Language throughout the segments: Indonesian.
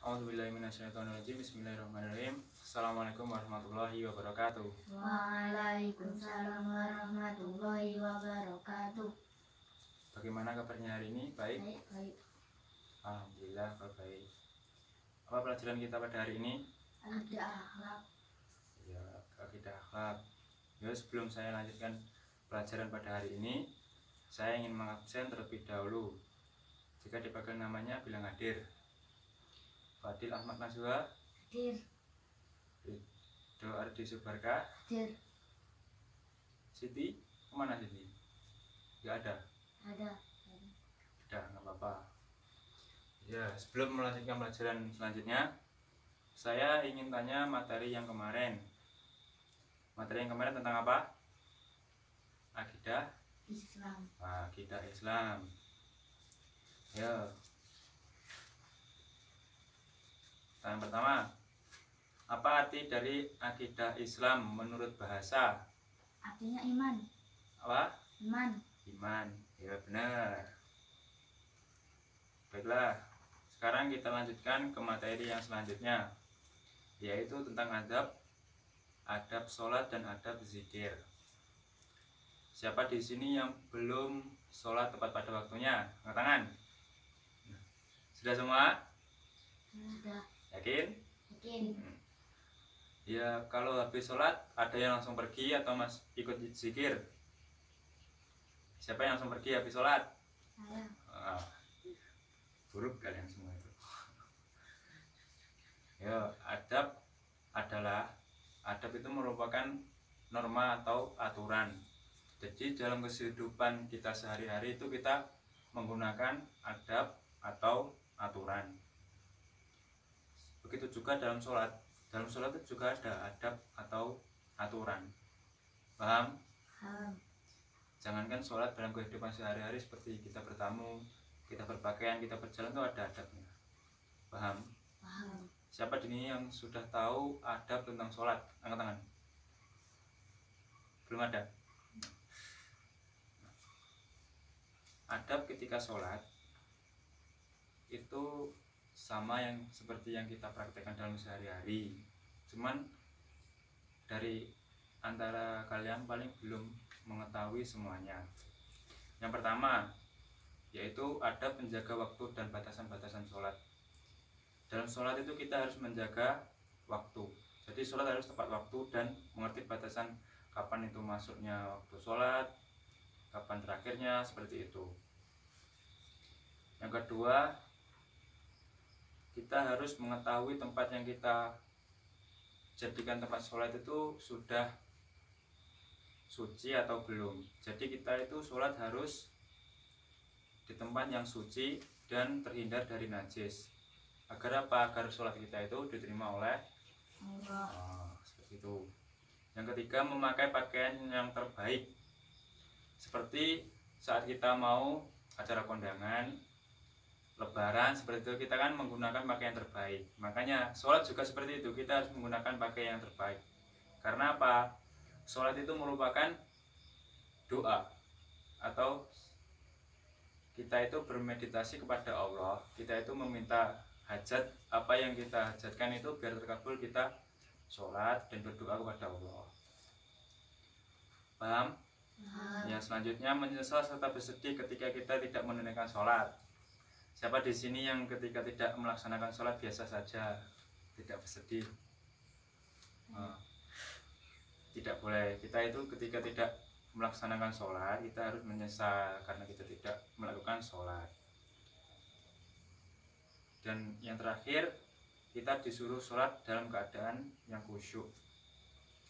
A'udzubillahiminasyaitonirrajim. Bismillahirrahmanirrahim. Assalamualaikum warahmatullahi wabarakatuh. Waalaikumsalam warahmatullahi wabarakatuh. Bagaimana kabarnya hari ini? Baik? Baik. Alhamdulillah kalau baik. Apa pelajaran kita pada hari ini? Ada akhlak. Ya, akidah akhlak. Ya, sebelum saya lanjutkan pelajaran pada hari ini, saya ingin mengabsen terlebih dahulu. Jika dipanggil namanya bilang hadir. Fadil Ahmad Nasuha, Hadir. Doa Ardi Subarka, Hadir. Siti, kemana Siti? Gak ada. Ada. Udah, nggak apa-apa. Ya, sebelum melanjutkan pelajaran selanjutnya, saya ingin tanya materi yang kemarin. Materi yang kemarin tentang apa? Akidah. Islam. Akidah Islam. Ya. Yang pertama, apa arti dari akidah Islam menurut bahasa? Artinya iman. Apa? Iman. Iman. Ya benar. Baiklah, sekarang kita lanjutkan ke materi yang selanjutnya, yaitu tentang adab sholat dan adab zikir. Siapa di sini yang belum sholat tepat pada waktunya? Angkat tangan. Sudah semua? Sudah. Yakin? Yakin. Ya, kalau habis sholat ada yang langsung pergi atau mas ikut zikir? Siapa yang langsung pergi habis sholat? Saya. Buruk kalian semua itu. Ya, adab itu merupakan norma atau aturan. Jadi dalam kehidupan kita sehari-hari itu kita menggunakan adab atau aturan. Begitu juga dalam sholat. Dalam sholat itu juga ada adab atau aturan. Paham? Paham. Jangankan sholat, dalam kehidupan sehari-hari seperti kita bertamu, kita berpakaian, kita berjalan itu ada adabnya. Paham? Paham. Siapa di sini yang sudah tahu adab tentang sholat? Angkat tangan. Belum ada? Adab ketika sholat itu sama yang seperti yang kita praktekkan dalam sehari-hari. Cuman dari antara kalian paling belum mengetahui semuanya. Yang pertama, yaitu adab menjaga waktu dan batasan-batasan sholat. Dalam sholat itu kita harus menjaga waktu. Jadi sholat harus tepat waktu dan mengerti batasan kapan itu masuknya waktu sholat, kapan terakhirnya, seperti itu. Yang kedua, kita harus mengetahui tempat yang kita jadikan tempat sholat itu sudah suci atau belum. Jadi kita itu sholat harus di tempat yang suci dan terhindar dari najis. Agar apa? Agar sholat kita itu diterima oleh Allah. Seperti itu. Yang ketiga, memakai pakaian yang terbaik. Seperti saat kita mau acara kondangan, lebaran, seperti itu kita kan menggunakan pakaian terbaik. Makanya sholat juga seperti itu, kita harus menggunakan pakaian yang terbaik. Karena apa? Sholat itu merupakan doa, atau kita itu bermeditasi kepada Allah. Kita itu meminta hajat, apa yang kita hajatkan itu biar terkabul, kita sholat dan berdoa kepada Allah. Paham? Yang selanjutnya, menyesal serta bersedih ketika kita tidak menunaikan sholat. Siapa di sini yang ketika tidak melaksanakan sholat biasa saja, tidak bersedih? Tidak boleh. Kita itu ketika tidak melaksanakan sholat, kita harus menyesal karena kita tidak melakukan sholat. Dan yang terakhir, kita disuruh sholat dalam keadaan yang khusyuk.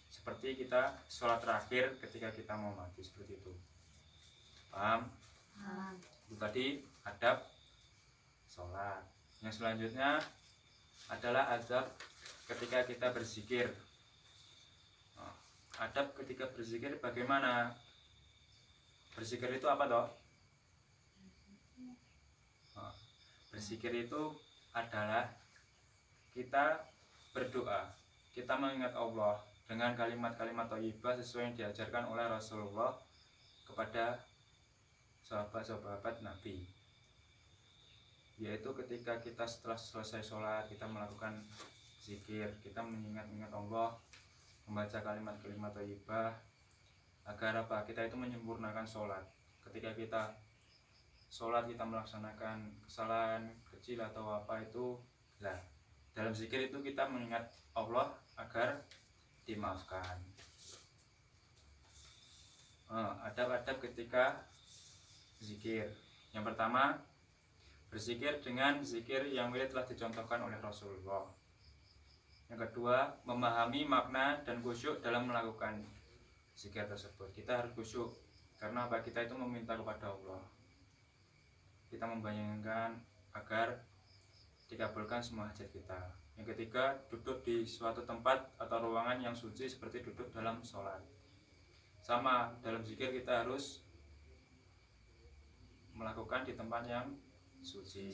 Seperti kita sholat terakhir ketika kita mau mati, seperti itu. Paham? Paham. Itu tadi adab sholat. Yang selanjutnya adalah adab ketika kita berzikir. Adab ketika berzikir bagaimana? Berzikir itu apa toh? Berzikir itu adalah kita berdoa, kita mengingat Allah dengan kalimat-kalimat thayyibah sesuai yang diajarkan oleh Rasulullah kepada sahabat-sahabat Nabi. yaitu ketika kita setelah selesai sholat kita melakukan zikir, kita mengingat-ingat Allah, membaca kalimat-kalimat thayyibah, agar apa? Kita itu menyempurnakan sholat. Ketika kita sholat kita melaksanakan kesalahan kecil atau apa itu, lah dalam zikir itu kita mengingat Allah agar dimaafkan. Adab-adab ketika zikir. Yang pertama, berzikir dengan zikir yang telah dicontohkan oleh Rasulullah. Yang kedua, memahami makna dan khusyuk dalam melakukan zikir tersebut. Kita harus khusyuk karena apa? Kita itu meminta kepada Allah. Kita membayangkan agar dikabulkan semua hajat kita. Yang ketiga, duduk di suatu tempat atau ruangan yang suci seperti duduk dalam sholat. Sama, dalam zikir kita harus melakukan di tempat yang suci.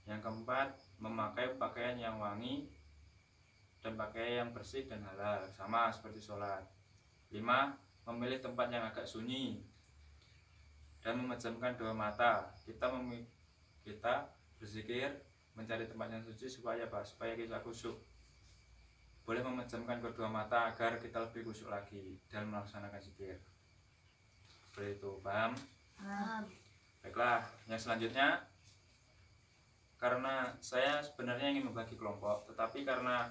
Yang keempat, memakai pakaian yang wangi dan pakaian yang bersih dan halal, sama seperti sholat. 5. Memilih tempat yang agak sunyi dan memejamkan dua mata. Kita berzikir mencari tempat yang suci supaya apa? Supaya kita khusyuk. Boleh memejamkan kedua mata agar kita lebih khusyuk lagi dalam melaksanakan zikir. Seperti itu, paham? Baiklah, yang selanjutnya, karena saya sebenarnya ingin membagi kelompok, tetapi karena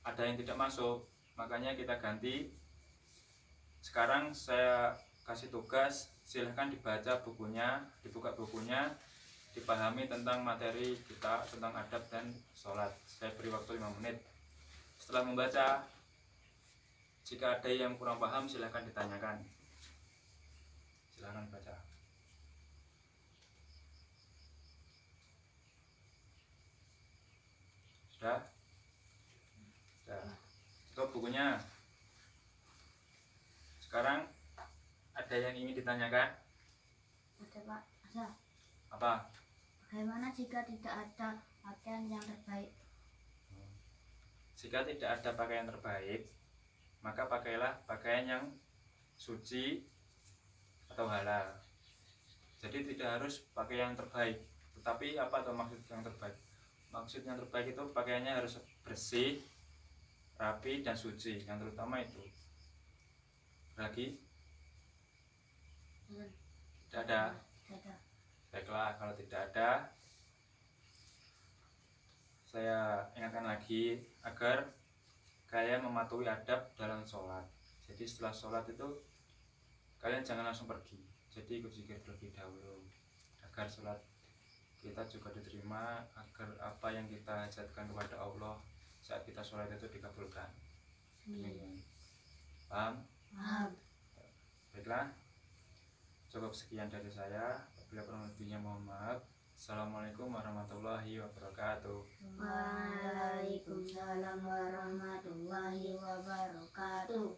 ada yang tidak masuk, makanya kita ganti. Sekarang saya kasih tugas, silahkan dibaca bukunya, dibuka bukunya, dipahami tentang materi kita tentang adab dan sholat. Saya beri waktu 5 menit. Setelah membaca, jika ada yang kurang paham silahkan ditanyakan. Silahkan baca. Sudah? Sudah. Tutup bukunya. Sekarang ada yang ingin ditanyakan? Ada Pak, ada. Apa? Bagaimana jika tidak ada pakaian yang terbaik? Jika tidak ada pakaian terbaik, maka pakailah pakaian yang suci atau halal. Jadi tidak harus pakai yang terbaik. Tetapi apa tuh maksud yang terbaik? Maksud yang terbaik itu pakaiannya harus bersih, rapi dan suci. Yang terutama itu. Lagi? Tidak ada. Ada. Baiklah, kalau tidak ada, saya ingatkan lagi agar kalian mematuhi adab dalam sholat. Jadi setelah sholat itu kalian jangan langsung pergi. Jadi ikut zikir terlebih dahulu agar sholat kita juga diterima, agar apa yang kita hajatkan kepada Allah saat kita sholat itu dikabulkan. Paham? Paham. Baiklah, cukup sekian dari saya. Apabila kurang lebihnya mohon maaf. Assalamualaikum warahmatullahi wabarakatuh. Waalaikumsalam warahmatullahi wabarakatuh.